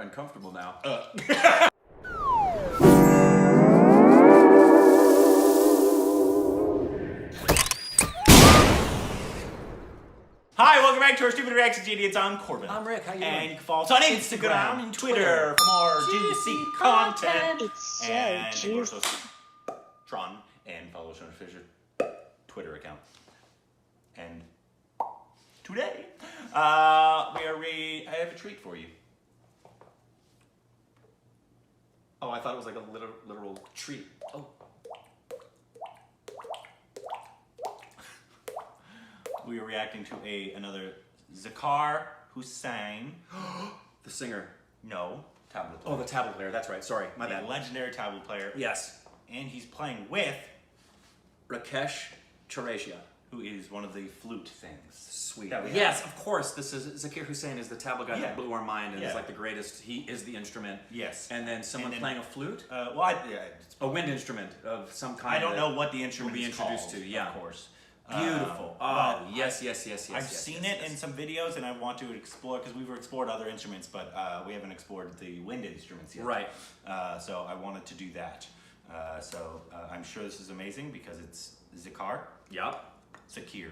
uncomfortable now. Hi, welcome back to our Stupid Reactions Idiots. I'm Corbin. I'm Rick. How you And doing? you can follow us on Instagram and Twitter for more juicy content. It's so And of course, juicy. Tron and follow us on Fisher Twitter account. And today, I have a treat for you. Oh, I thought it was like a literal treat. Oh. We are reacting to another Zakir Hussain. The singer. No, tabla player. Oh, the tabla player. That's right. Sorry, my bad. The legendary tabla player. Yes. And he's playing with Rakesh Chaurasia. who is one of the flute things. Sweet. that we Yes, have. of course. This is Zakir Hussain is the tabla guy Yeah. that blew our mind and Yeah. is like the greatest. He is the instrument. Yes. And then someone then- playing a flute, It's a wind instrument of some kind. I don't that know what the instrument we'll be is introduced called, to. Yeah, of course. Beautiful. But yes. I've seen it in some videos, and I want to explore because we've explored other instruments, but we haven't explored the wind instruments yet. Right. So I wanted to do that. So I'm sure this is amazing because it's Zakir. Yep. Zakir.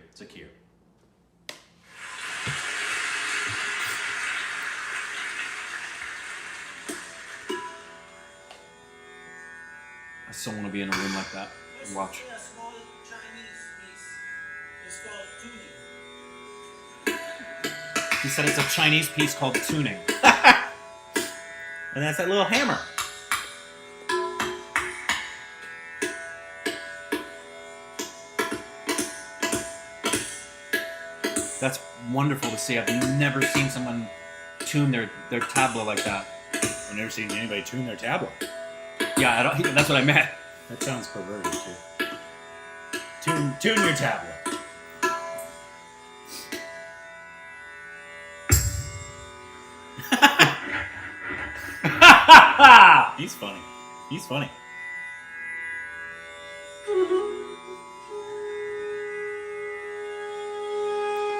I still want to be in a room like that and watch. A small Chinese piece. It's called tuning. He said it's a Chinese piece called tuning. And that's that little hammer. That's wonderful to see. I've never seen someone tune their tabla like that. I've never seen anybody tune their tabla. Yeah, that's what I meant. That sounds perverted too. Tune your tabla. He's funny. He's funny.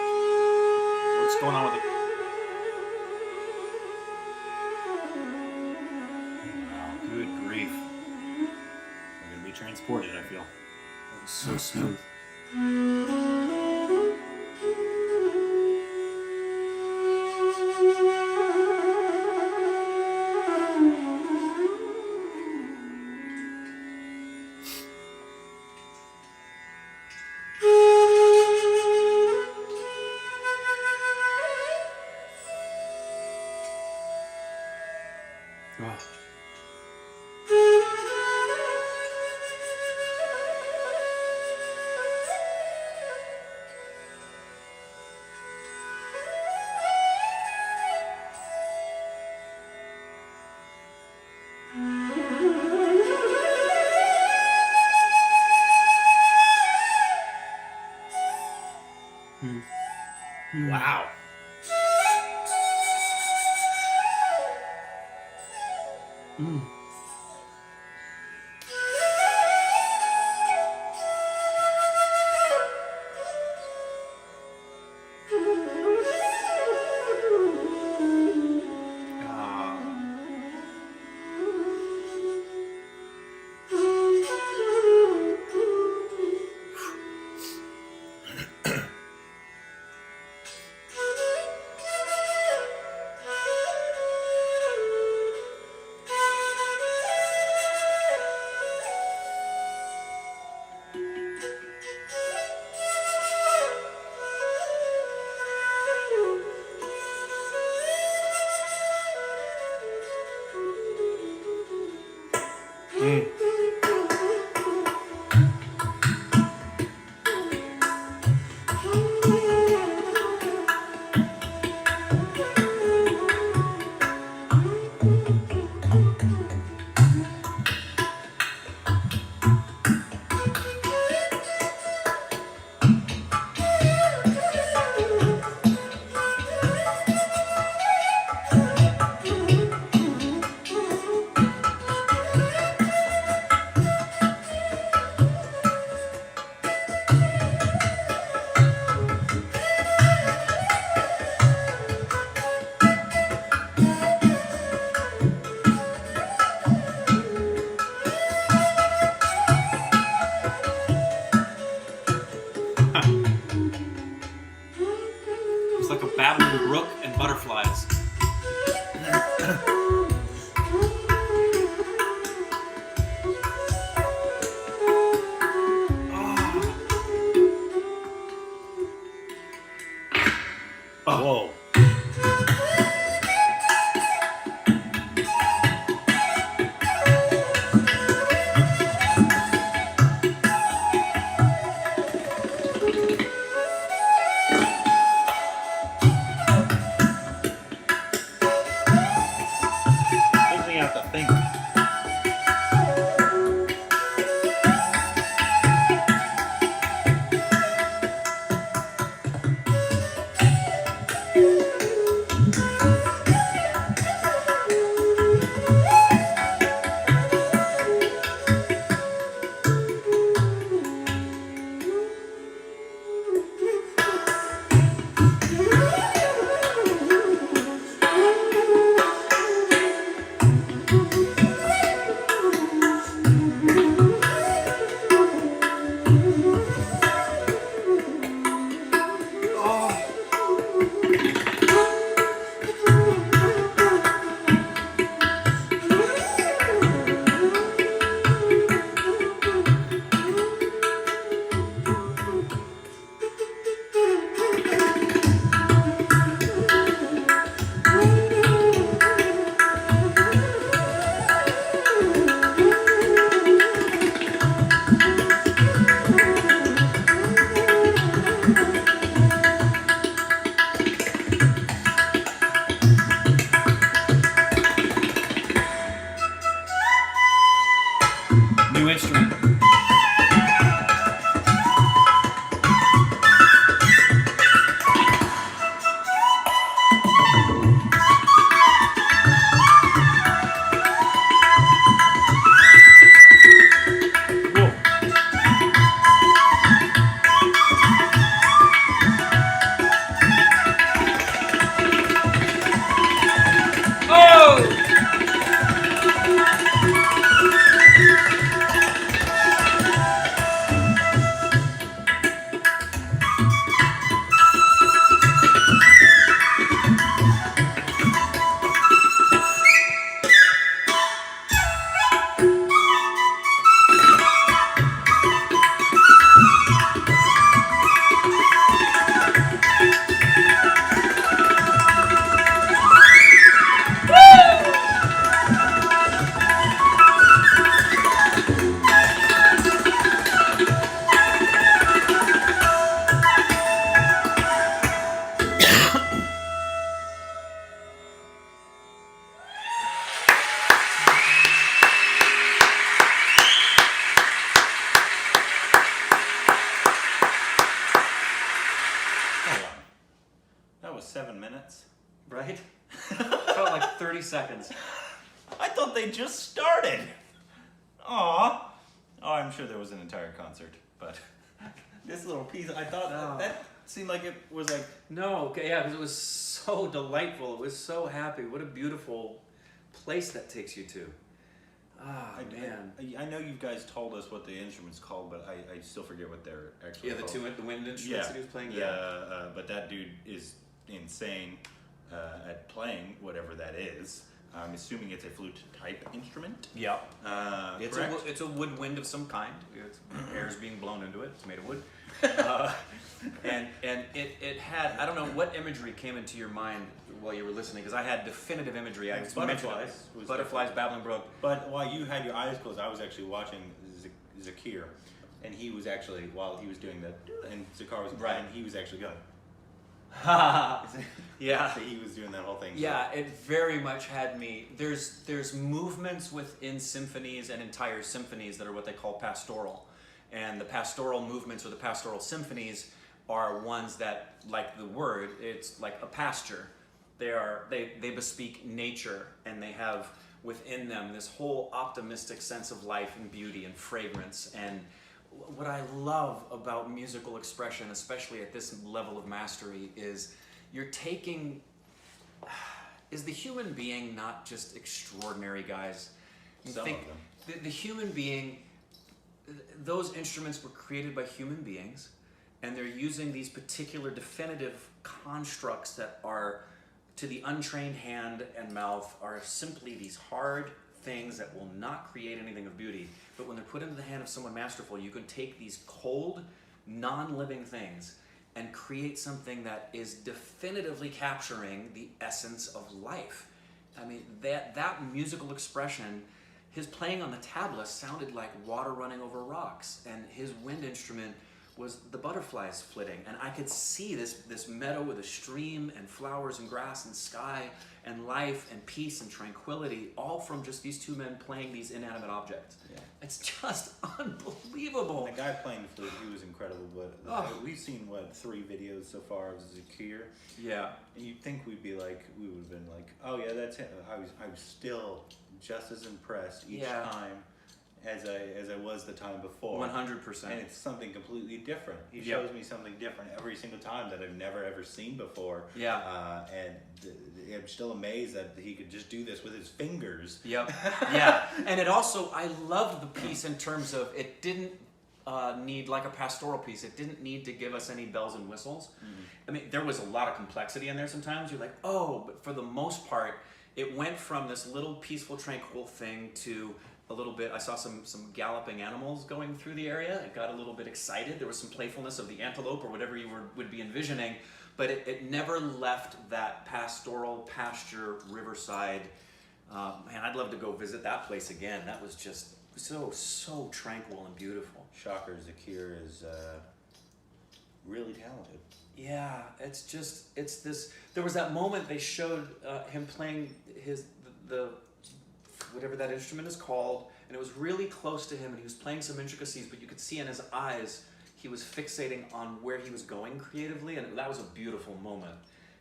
What's going on with it? Wow, good grief. We're gonna be transported, I feel. That was so smooth. Oh. Wow. New instrument. Hold on. That was 7 minutes. Right? Felt like 30 seconds. I thought they just started. Aw. Oh, I'm sure there was an entire concert, but this little piece, I thought that seemed like it was like... No, okay, yeah, because it was so delightful. It was so happy. What a beautiful place that takes you to. Ah, man. I know you guys told us what the instrument's called, but I still forget what they're actually Yeah, called. the wind instruments that he was playing. Yeah. But that dude is insane at playing whatever that is. I'm assuming it's a flute type instrument. Yeah. Correct? It's a woodwind of some kind. Air's being blown into it. It's made of wood. And it had, I don't know what imagery came into your mind while you were listening, because I had definitive imagery. I Butterflies was Butterflies, Babbling Brook. But while you had your eyes closed, I was actually watching Zakir, and he was actually, while he was doing that, and Zakir was playing, he was actually going. Yeah. So he was doing that whole thing. Yeah, it very much had me. There's movements within symphonies and entire symphonies that are what they call pastoral. And the pastoral movements or the pastoral symphonies are ones that, like the word, it's like a pasture. They bespeak nature, and they have within them this whole optimistic sense of life and beauty and fragrance. And what I love about musical expression, especially at this level of mastery, is you're taking... Is the human being not just extraordinary, guys? Some of them. The human being, those instruments were created by human beings, and they're using these particular definitive constructs that are, to the untrained hand and mouth, are simply these hard things that will not create anything of beauty. But when they're put into the hand of someone masterful, you can take these cold, non-living things and create something that is definitively capturing the essence of life. I mean, that musical expression, his playing on the tabla sounded like water running over rocks, and his wind instrument was the butterflies flitting. And I could see this meadow with a stream and flowers and grass and sky and life and peace and tranquility, all from just these two men playing these inanimate objects. Yeah. It's just unbelievable. And the guy playing the flute, he was incredible. But we've seen, 3 videos so far of Zakir. Yeah. And you'd think we would have been like, oh yeah, that's him. I was still just as impressed each Yeah. time as I was the time before. 100%. And it's something completely different. He Yep. shows me something different every single time that I've never ever seen before. Yeah. And I'm still amazed that he could just do this with his fingers. Yep. Yeah. And it also, I loved the piece in terms of it didn't need, like a pastoral piece, it didn't need to give us any bells and whistles. Mm-hmm. I mean, there was a lot of complexity in there sometimes. You're like, oh, but for the most part, it went from this little peaceful, tranquil thing to a little bit, I saw some galloping animals going through the area. It got a little bit excited. There was some playfulness of the antelope or whatever you would be envisioning, but it never left that pastoral, pasture, riverside. Man, I'd love to go visit that place again. That was just so tranquil and beautiful. Shocker, Zakir is really talented. Yeah, it's this. There was that moment they showed him playing the whatever that instrument is called, and it was really close to him, and he was playing some intricacies, but you could see in his eyes he was fixating on where he was going creatively, and that was a beautiful moment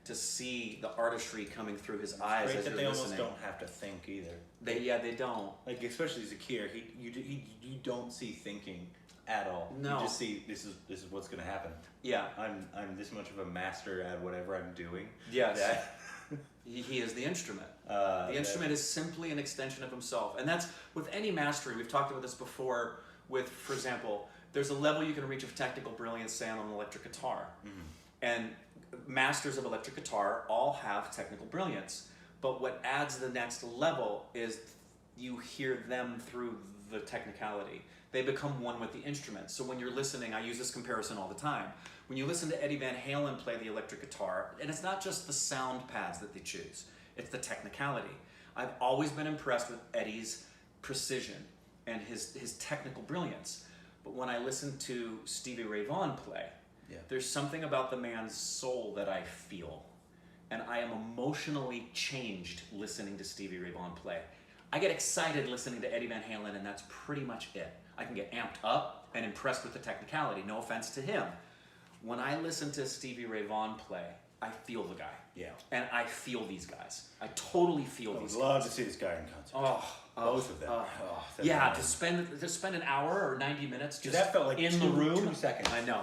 to see the artistry coming through his eyes Great as that you're they listening. almost don't have to think either. They don't. Like especially Zakir, you don't see thinking at all. No. You just see this is what's going to happen. Yeah. I'm this much of a master at whatever I'm doing. Yes. That, He is the instrument. The instrument is simply an extension of himself. And that's with any mastery. We've talked about this before with, for example, there's a level you can reach of technical brilliance, say, on an electric guitar. Mm-hmm. And masters of electric guitar all have technical brilliance. But what adds the next level is you hear them through the technicality. They become one with the instrument. So when you're listening, I use this comparison all the time. When you listen to Eddie Van Halen play the electric guitar, and it's not just the sound pads that they choose, it's the technicality. I've always been impressed with Eddie's precision and his technical brilliance. But when I listen to Stevie Ray Vaughan play, there's something about the man's soul that I feel. And I am emotionally changed listening to Stevie Ray Vaughan play. I get excited listening to Eddie Van Halen, and that's pretty much it. I can get amped up and impressed with the technicality, no offense to him. When I listen to Stevie Ray Vaughan play, I feel the guy. Yeah. And I feel these guys. I totally feel I would these love guys. to see this guy in concert. Both of them. Yeah, to spend an hour or 90 minutes just that felt like in two the room. 2 seconds. I know.